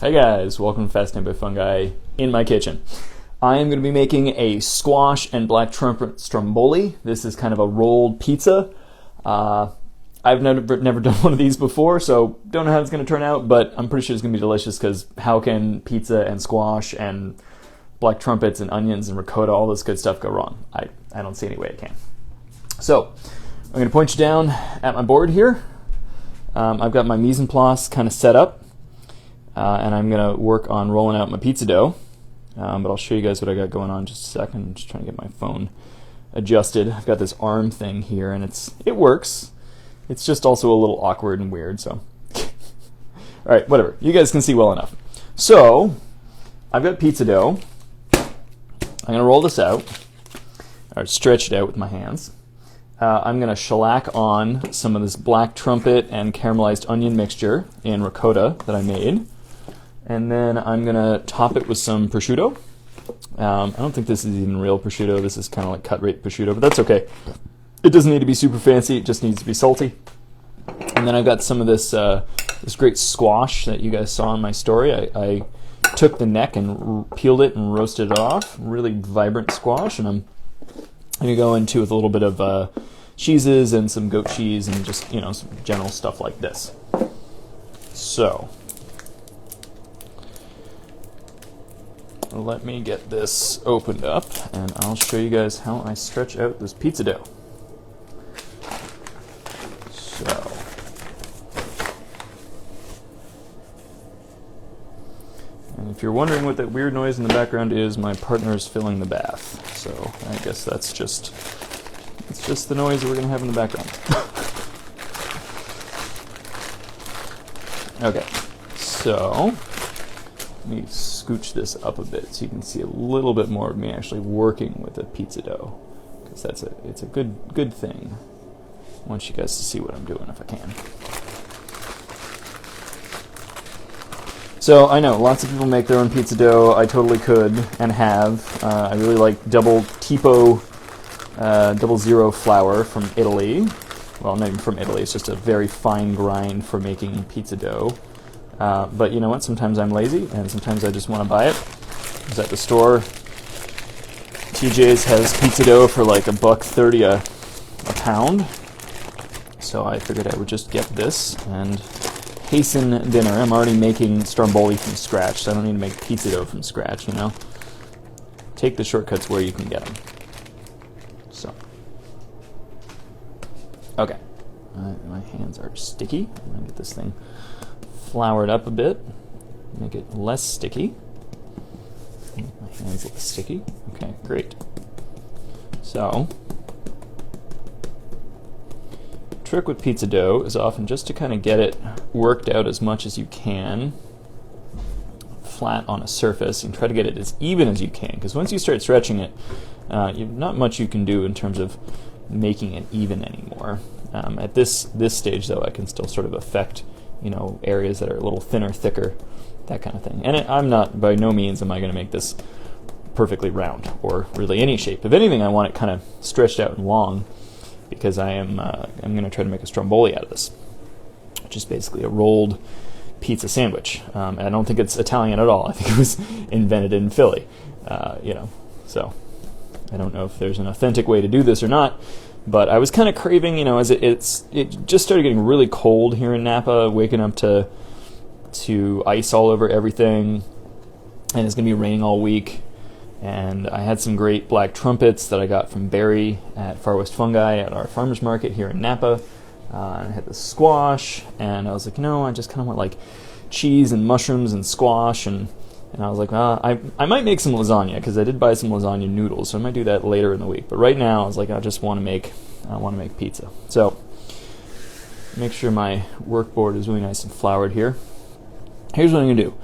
Hey guys, welcome to Fast Napa Fungi in my kitchen. I am going to be making a squash and black trumpet stromboli. This is kind of a rolled pizza. I've never done one of these before, so don't know how it's going to turn out, but I'm pretty sure it's going to be delicious because how can pizza and squash and black trumpets and onions and ricotta, all this good stuff go wrong? I don't see any way it can. So I'm going to point you down at my board here. I've got my mise en place kind of set up. And I'm going to work on rolling out my pizza dough, but I'll show you guys what I got going on in just a second. I'm just trying to get my phone adjusted. I've got this arm thing here, and it works. It's just also a little awkward and weird, so. Alright, whatever. You guys can see well enough. So, I've got pizza dough. I'm going to roll this out, or stretch it out with my hands. I'm going to shellac on some of this black trumpet and caramelized onion mixture in ricotta that I made. And then I'm going to top it with some prosciutto. I don't think this is even real prosciutto. This is kind of like cut rate prosciutto, but that's okay. It doesn't need to be super fancy. It just needs to be salty. And then I've got some of this this great squash that you guys saw in my story. I took the neck and peeled it and roasted it off. Really vibrant squash. And I'm going to go into with a little bit of cheeses and some goat cheese and just, some general stuff like this. So, let me get this opened up and I'll show you guys how I stretch out this pizza dough. So, and if you're wondering what that weird noise in the background is, my partner is filling the bath. So, I guess that's just the noise that we're going to have in the background. Okay, so let me scooch this up a bit so you can see a little bit more of me actually working with the pizza dough, because it's a good thing. I want you guys to see what I'm doing if I can. So I know lots of people make their own pizza dough. I totally could and have. I really like double zero flour from Italy. Well, not even from Italy. It's just a very fine grind for making pizza dough. But you know what? Sometimes I'm lazy, and sometimes I just want to buy it. I was at the store. TJ's has pizza dough for like $1.30 a pound. So I figured I would just get this and hasten dinner. I'm already making stromboli from scratch, so I don't need to make pizza dough from scratch, Take the shortcuts where you can get them. So, okay. My hands are sticky. I'm going to get this thing floured up a bit, make it less sticky. My hands look sticky. Okay, great. So, trick with pizza dough is often just to kind of get it worked out as much as you can flat on a surface and try to get it as even as you can, because once you start stretching it, not much you can do in terms of making it even anymore. At this stage, though, I can still sort of affect, areas that are a little thinner, thicker, that kind of thing. And I'm not, by no means am I going to make this perfectly round or really any shape. If anything, I want it kind of stretched out and long, because I'm going to try to make a stromboli out of this, which is basically a rolled pizza sandwich. I don't think it's Italian at all. I think it was invented in Philly, so I don't know if there's an authentic way to do this or not, but I was kind of craving, as it just started getting really cold here in Napa, waking up to ice all over everything, and it's going to be raining all week. And I had some great black trumpets that I got from Barry at Far West Fungi at our farmers market here in Napa. And I had the squash, and I was like, I just kind of want like cheese and mushrooms and squash, and I was like, I might make some lasagna, because I did buy some lasagna noodles, so I might do that later in the week. But right now, I was like, I want to make pizza. So make sure my work board is really nice and floured here. Here's what I'm gonna do.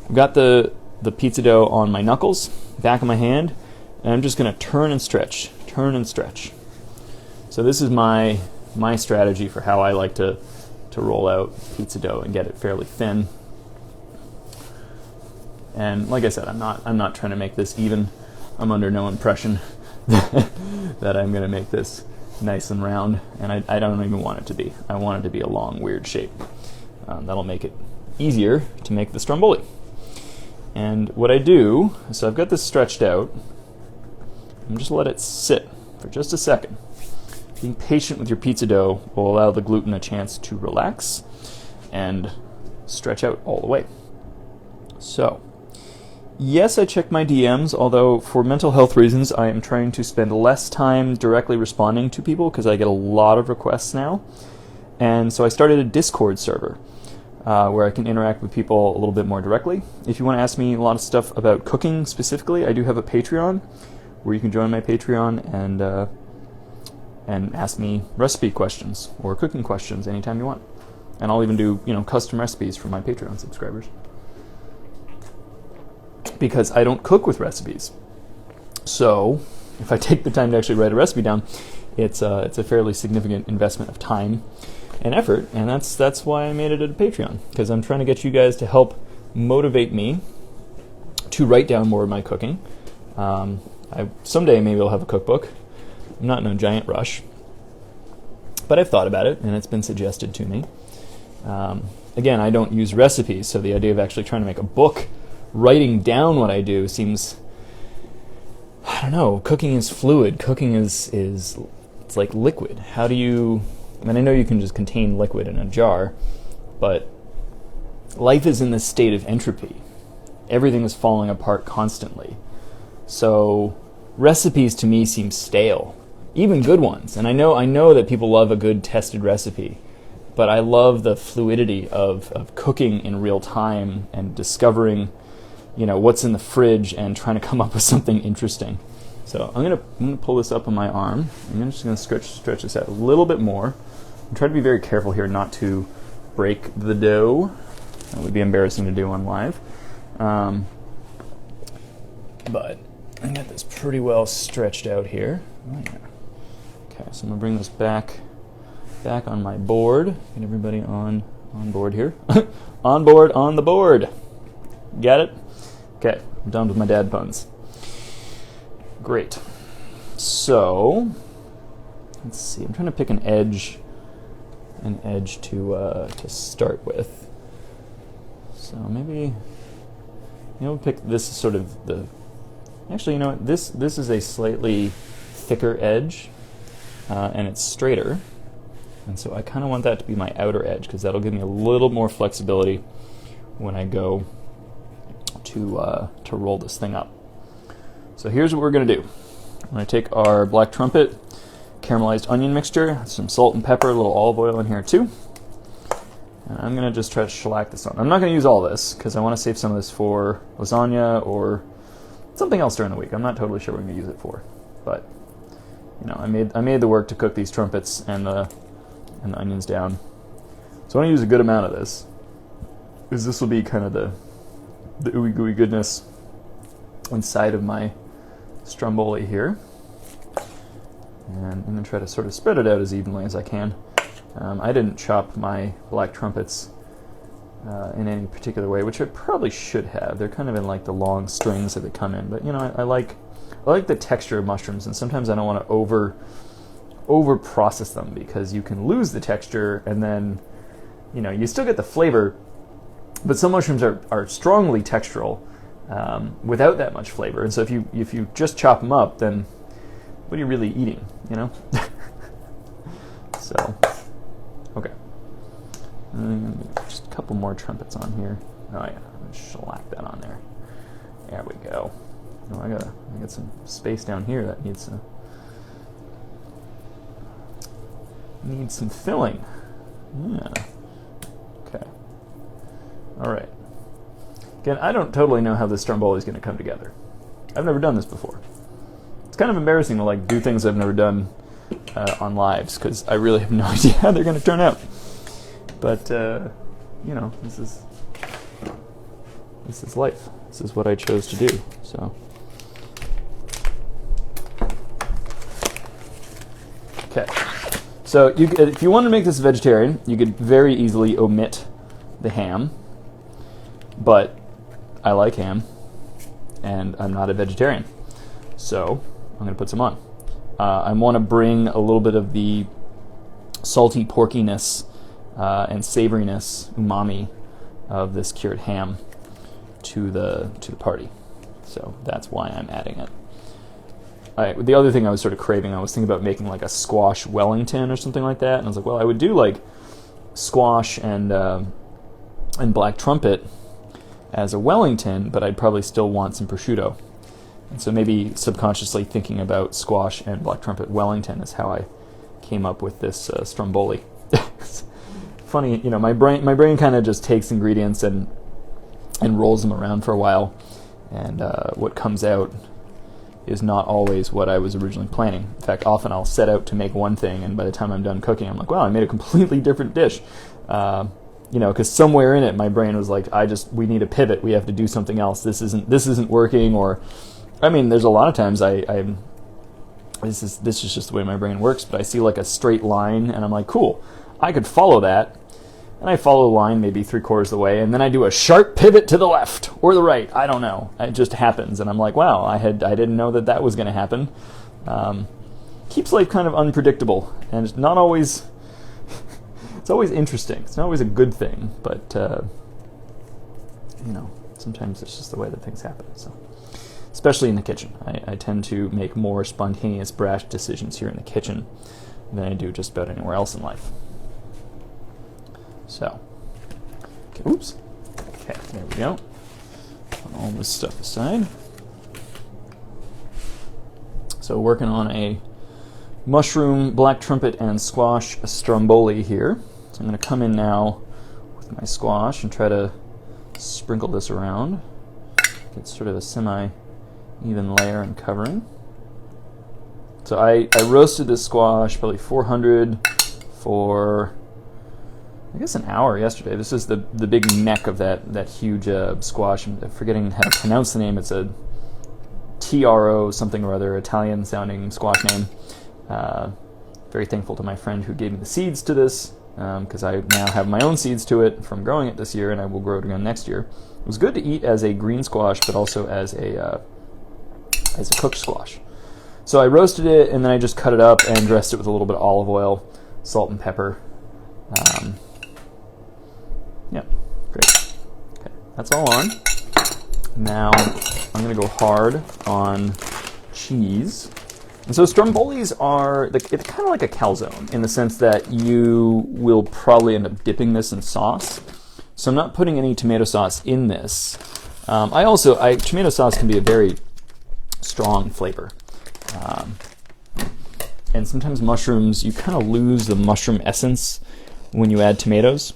I've got the pizza dough on my knuckles, back of my hand, and I'm just gonna turn and stretch. So this is my strategy for how I like to roll out pizza dough and get it fairly thin. And like I said, I'm not trying to make this even. I'm under no impression that I'm going to make this nice and round, and I don't even want it to be. I want it to be a long, weird shape. That'll make it easier to make the stromboli. And what I do, so I've got this stretched out, and just let it sit for just a second. Being patient with your pizza dough will allow the gluten a chance to relax and stretch out all the way. So, yes, I check my DMs, although for mental health reasons I am trying to spend less time directly responding to people because I get a lot of requests now. And so I started a Discord server where I can interact with people a little bit more directly. If you want to ask me a lot of stuff about cooking specifically, I do have a Patreon where you can join my Patreon and ask me recipe questions or cooking questions anytime you want. And I'll even do, custom recipes for my Patreon subscribers. Because I don't cook with recipes. So, if I take the time to actually write a recipe down, it's a fairly significant investment of time and effort, and that's why I made it a Patreon, because I'm trying to get you guys to help motivate me to write down more of my cooking. Someday maybe I'll have a cookbook. I'm not in a giant rush, but I've thought about it, and it's been suggested to me. Again, I don't use recipes, so the idea of actually trying to make a book, writing down what I do seems, I don't know, cooking is fluid. Cooking is it's like liquid. How do you, I know you can just contain liquid in a jar, but life is in this state of entropy. Everything is falling apart constantly. So recipes to me seem stale, even good ones. And I know that people love a good tested recipe, but I love the fluidity of cooking in real time and discovering, what's in the fridge and trying to come up with something interesting. So I'm gonna pull this up on my arm. I'm just gonna stretch this out a little bit more. I'm trying to be very careful here not to break the dough. That would be embarrassing to do on live. But I got this pretty well stretched out here. Oh, yeah. Okay, so I'm gonna bring this back on my board. Get everybody on board here. On the board. Got it? Okay, I'm done with my dad puns. Great. So, let's see. I'm trying to pick an edge to start with. So maybe, pick this as sort of the. Actually, this is a slightly thicker edge, and it's straighter, and so I kind of want that to be my outer edge because that'll give me a little more flexibility when I go to roll this thing up. So here's what we're going to do. I'm going to take our Black Trumpet caramelized onion mixture, some salt and pepper, a little olive oil in here too. And I'm going to just try to shellac this on. I'm not going to use all this because I want to save some of this for lasagna or something else during the week. I'm not totally sure what I'm going to use it for. But, I made the work to cook these trumpets and the onions down. So I want to use a good amount of this, because this will be kind of the ooey gooey goodness inside of my Stromboli here. And I'm going to try to sort of spread it out as evenly as I can. I didn't chop my Black Trumpets in any particular way, which I probably should have. They're kind of in like the long strings that they come in, but I like the texture of mushrooms, and sometimes I don't want to over process them because you can lose the texture, and then you still get the flavor, but some mushrooms are strongly textural without that much flavor, and so if you just chop them up, then what are you really eating? So, okay. Just a couple more trumpets on here. Oh yeah, shellac that on there. There we go. Oh, I got some space down here that needs some filling. Yeah. Okay. All right. Again, I don't totally know how this Stromboli is going to come together. I've never done this before. It's kind of embarrassing to do things I've never done on lives because I really have no idea how they're going to turn out. But this is life. This is what I chose to do. So, okay. So if you want to make this vegetarian, you could very easily omit the ham. But I like ham, and I'm not a vegetarian, so I'm going to put some on. I want to bring a little bit of the salty porkiness and savoriness, umami, of this cured ham to the party. So that's why I'm adding it. The other thing I was sort of craving, I was thinking about making like a squash Wellington or something like that, and I was like, well, I would do like squash and Black Trumpet as a Wellington, but I'd probably still want some prosciutto. And so maybe subconsciously thinking about squash and Black Trumpet Wellington is how I came up with this Stromboli. It's funny, my brain kind of just takes ingredients and rolls them around for a while, and what comes out is not always what I was originally planning. In fact, often I'll set out to make one thing, and by the time I'm done cooking, I'm like, wow, I made a completely different dish. Because somewhere in it, my brain was like, we need a pivot. We have to do something else. This isn't working. Or, I mean, there's a lot of times this is just the way my brain works. But I see like a straight line, and I'm like, cool, I could follow that. And I follow the line maybe 3/4 of the way, and then I do a sharp pivot to the left or the right. I don't know. It just happens, and I'm like, wow, I didn't know that was going to happen. Keeps life kind of unpredictable, and it's not always. It's always interesting. It's not always a good thing, but sometimes it's just the way that things happen. So, especially in the kitchen, I tend to make more spontaneous, brash decisions here in the kitchen than I do just about anywhere else in life. So, okay, oops. Okay, there we go. Put all this stuff aside. So, working on a mushroom, Black Trumpet, and squash Stromboli here. So I'm going to come in now with my squash and try to sprinkle this around. Get sort of a semi-even layer and covering. So I roasted this squash probably 400 for, I guess, an hour yesterday. This is the big neck of that huge squash. I'm forgetting how to pronounce the name. It's a TRO something or other, Italian-sounding squash name. Very thankful to my friend who gave me the seeds to this, because I now have my own seeds to it from growing it this year, and I will grow it again next year. It was good to eat as a green squash, but also as a cooked squash. So I roasted it, and then I just cut it up and dressed it with a little bit of olive oil, salt and pepper. Yeah, great. Okay, that's all on. Now I'm going to go hard on cheese. And so Strombolis are it's kind of like a calzone in the sense that you will probably end up dipping this in sauce. So I'm not putting any tomato sauce in this. Tomato sauce can be a very strong flavor. And sometimes mushrooms, you kind of lose the mushroom essence when you add tomatoes.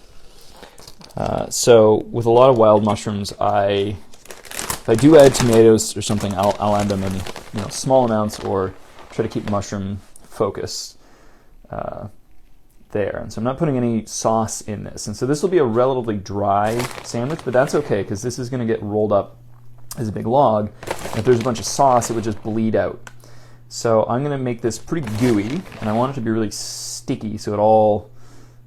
So with a lot of wild mushrooms, if I do add tomatoes or something, I'll add them in small amounts or try to keep mushroom focus there. And so I'm not putting any sauce in this. And so this will be a relatively dry sandwich, but that's okay because this is going to get rolled up as a big log. And if there's a bunch of sauce, it would just bleed out. So I'm going to make this pretty gooey, and I want it to be really sticky so it all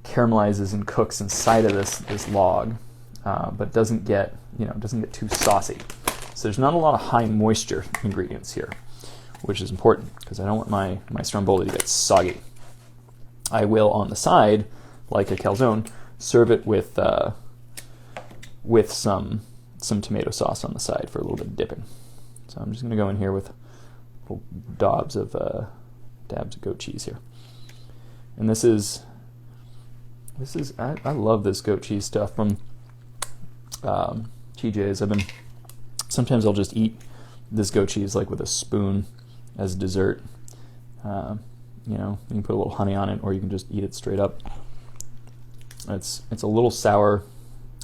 caramelizes and cooks inside of this log, but doesn't get too saucy. So there's not a lot of high moisture ingredients here, which is important because I don't want my stromboli to get soggy. I will, on the side, like a calzone, serve it with some tomato sauce on the side for a little bit of dipping. So I'm just going to go in here with little dabs of goat cheese here. And this is I love this goat cheese stuff from TJ's. Sometimes I'll just eat this goat cheese like with a spoon as dessert. You can put a little honey on it, or you can just eat it straight up. It's a little sour.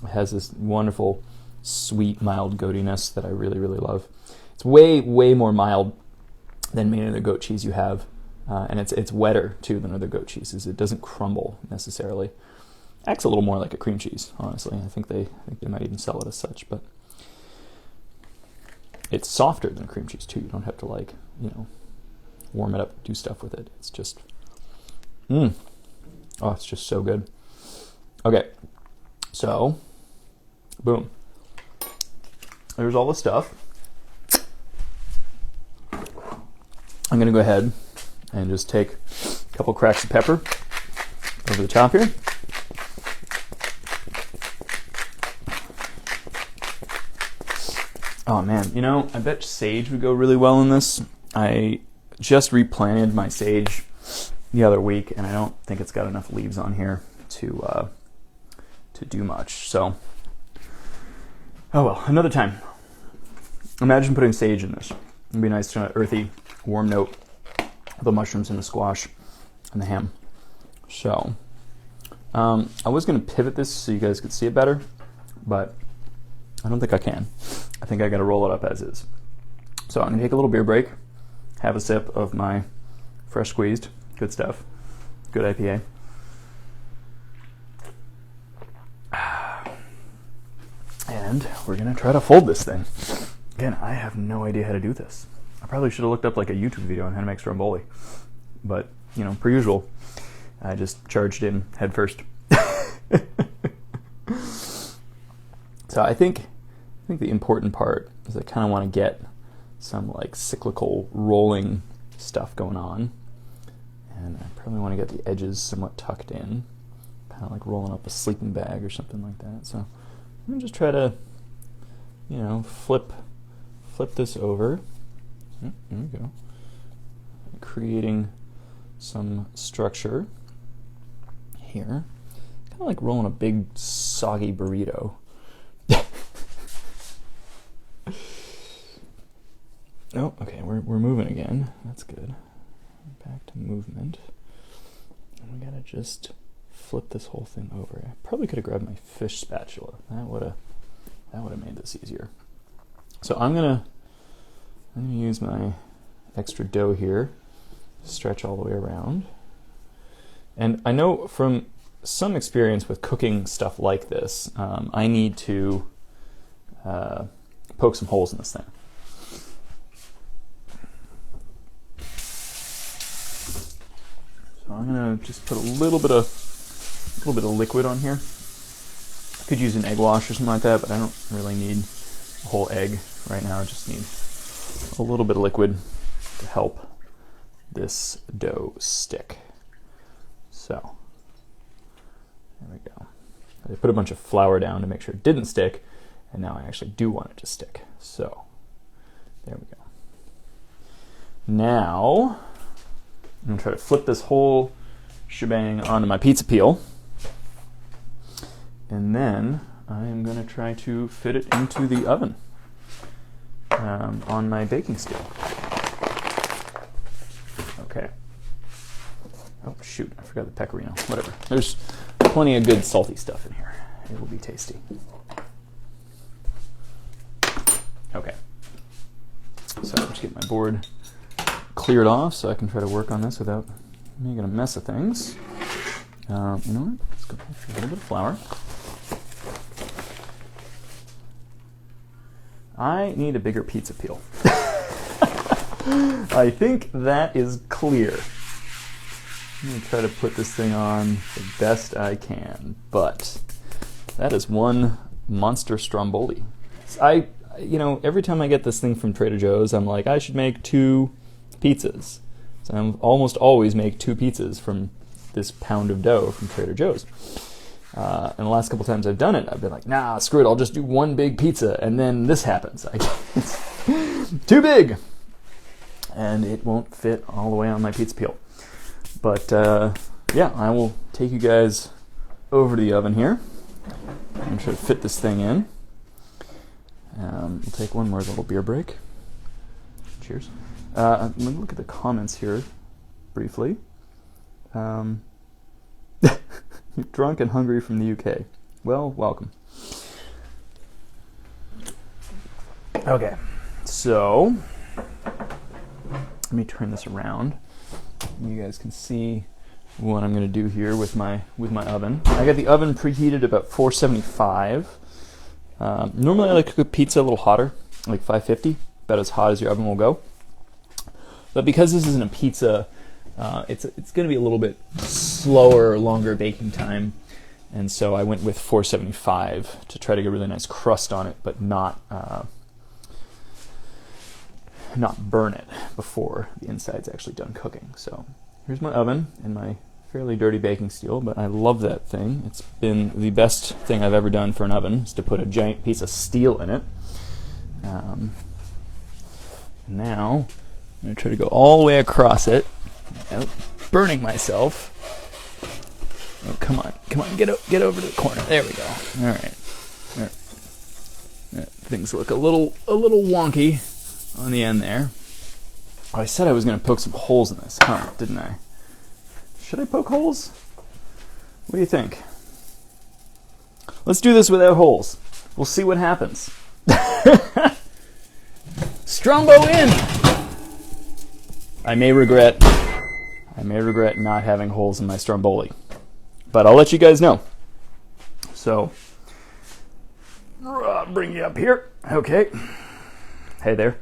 It has this wonderful, sweet, mild goatiness that I really, really love. It's way, way more mild than many other goat cheese you have, and it's wetter too than other goat cheeses. It doesn't crumble necessarily. Acts a little more like a cream cheese, honestly. I think they might even sell it as such, but it's softer than cream cheese too. You don't have to warm it up, do stuff with it. It's just, it's just so good. Okay, so, boom. There's all the stuff. I'm going to go ahead and just take a couple cracks of pepper over the top here. Oh man, you know, I bet sage would go really well in this. I just replanted my sage the other week, and I don't think it's got enough leaves on here to do much. So, oh well, another time. Imagine putting sage in this. It'd be nice, kind of earthy, warm note. The mushrooms and the squash and the ham. So, I was going to pivot this so you guys could see it better, but I don't think I can. I think I got to roll it up as is. So I'm going to take a little beer break, have a sip of my fresh squeezed, good stuff, good IPA. And we're going to try to fold this thing. Again, I have no idea how to do this. I probably should have looked up like a YouTube video on how to make Stromboli. But, you know, per usual, I just charged in head first. So I think the important part is I kind of want to get some like cyclical rolling stuff going on. And I probably want to get the edges somewhat tucked in, kind of like rolling up a sleeping bag or something like that. So I'm going to just try to, you know, flip this over. There we go. Creating some structure here. Kind of like rolling a big soggy burrito. Oh, okay, we're moving again. That's good. Back to movement. And we gotta just flip this whole thing over. I probably could have grabbed my fish spatula. That would have made this easier. So I'm gonna use my extra dough here, stretch all the way around. And I know from some experience with cooking stuff like this, I need to poke some holes in this thing. So I'm gonna just put a little bit of liquid on here. I could use an egg wash or something like that, but I don't really need a whole egg right now. I just need a little bit of liquid to help this dough stick. So there we go. I put a bunch of flour down to make sure it didn't stick, and now I actually do want it to stick. So there we go. Now I'm going to try to flip this whole shebang onto my pizza peel. And then I'm going to try to fit it into the oven on my baking steel. Okay. Oh, shoot. I forgot the pecorino. Whatever. There's plenty of good salty stuff in here. It will be tasty. Okay. So I'll just get my board cleared off so I can try to work on this without making a mess of things. You know what? Let's go with a little bit of flour. I need a bigger pizza peel. I think that is clear. I'm going to try to put this thing on the best I can, but that is one monster Stromboli. You know, every time I get this thing from Trader Joe's, I'm like, I should make 2 pizzas. So I almost always make 2 pizzas from this pound of dough from Trader Joe's. And the last couple times I've done it, I've been like, nah, screw it, I'll just do 1 big pizza, and then this happens. It's too big! And it won't fit all the way on my pizza peel. But yeah, I will take you guys over to the oven here. I'm going to try to fit this thing in. We'll take one more little beer break. Cheers. Let me look at the comments here briefly. You're drunk and hungry from the UK. Well, welcome. Okay, so let me turn this around. You guys can see what I'm going to do here with my oven. I got the oven preheated about 475. Normally I like to cook pizza a little hotter, like 550, about as hot as your oven will go. But because this isn't a pizza, it's going to be a little bit slower, longer baking time, and so I went with 475 to try to get a really nice crust on it, but not burn it before the inside's actually done cooking. So here's my oven and my fairly dirty baking steel, but I love that thing. It's been the best thing I've ever done for an oven, is to put a giant piece of steel in it. Now, I'm going to try to go all the way across it without burning myself. Oh, come on, get over to the corner. There we go. All right. Things look a little wonky on the end there. Oh, I said I was going to poke some holes in this, didn't I? Should I poke holes? What do you think? Let's do this without holes. We'll see what happens. Strombo in! I may regret not having holes in my Stromboli. But I'll let you guys know. So, bring you up here. Okay. Hey there.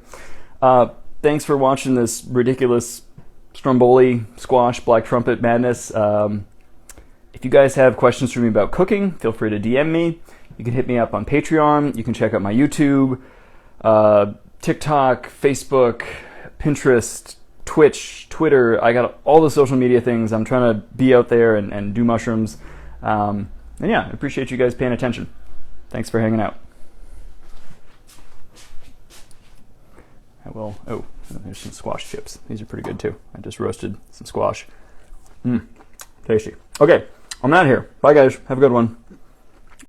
Thanks for watching this ridiculous Stromboli squash Black Trumpet madness. If you guys have questions for me about cooking, feel free to DM me. You can hit me up on Patreon. You can check out my YouTube, TikTok, Facebook, Pinterest, Twitch, Twitter. I got all the social media things. I'm trying to be out there and do mushrooms. And yeah, I appreciate you guys paying attention. Thanks for hanging out. I will. Oh, there's some squash chips. These are pretty good too. I just roasted some squash. Tasty. Okay, I'm out of here. Bye guys. Have a good one.